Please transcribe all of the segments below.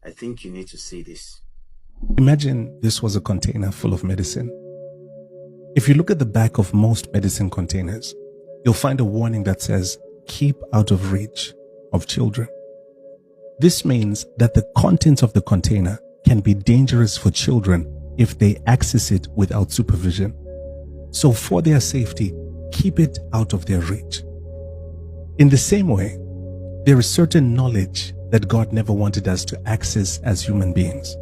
I think you need to see this. Imagine this was a container full of medicine. If you look at the back of most medicine containers, you'll find a warning that says, "Keep out of reach of children." This means that the contents of the container can be dangerous for children if they access it without supervision. So for their safety, keep it out of their reach. In the same way, there is certain knowledge that God never wanted us to access as human beings.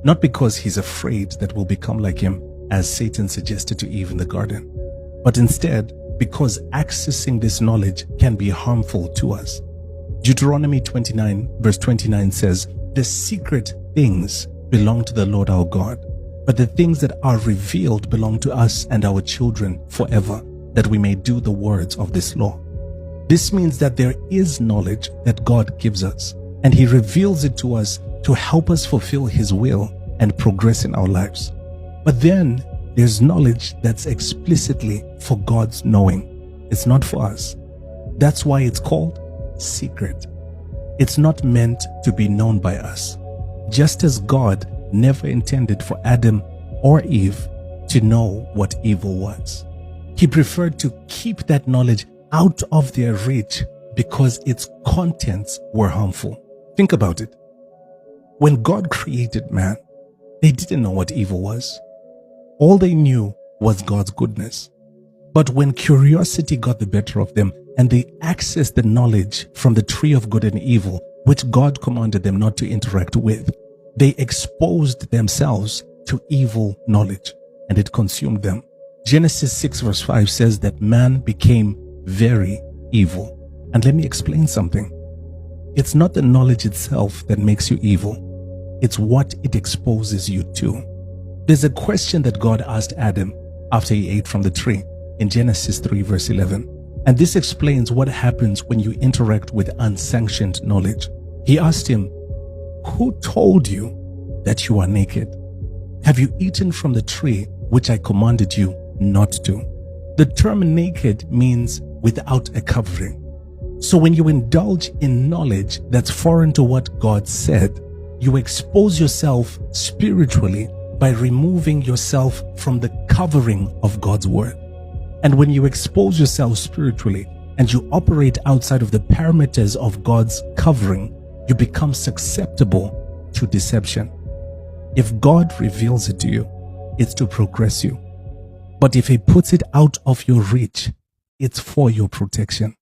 Not because he's afraid that we'll become like him, as Satan suggested to Eve in the garden, but instead because accessing this knowledge can be harmful to us. Deuteronomy 29 verse 29 says, "The secret things belong to the Lord our God, but the things that are revealed belong to us and our children forever, that we may do the words of this law." This means that there is knowledge that God gives us, and he reveals it to us to help us fulfill his will and progress in our lives. But then there's knowledge that's explicitly for God's knowing. It's not for us. That's why it's called secret. It's not meant to be known by us. Just as God never intended for Adam or Eve to know what evil was. He preferred to keep that knowledge out of their reach because its contents were harmful. Think about it. When God created man, they didn't know what evil was. All they knew was God's goodness. But when curiosity got the better of them and they accessed the knowledge from the tree of good and evil, which God commanded them not to interact with, they exposed themselves to evil knowledge and it consumed them. Genesis 6 verse 5 says that man became very evil. And let me explain something. It's not the knowledge itself that makes you evil. It's what it exposes you to. There's a question that God asked Adam after he ate from the tree in Genesis 3 verse 11. And this explains what happens when you interact with unsanctioned knowledge. He asked him, "Who told you that you are naked? Have you eaten from the tree which I commanded you not to?" The term naked means without a covering. So when you indulge in knowledge that's foreign to what God said, you expose yourself spiritually by removing yourself from the covering of God's word. And when you expose yourself spiritually and you operate outside of the parameters of God's covering, you become susceptible to deception. If God reveals it to you, it's to progress you. But if he puts it out of your reach, it's for your protection.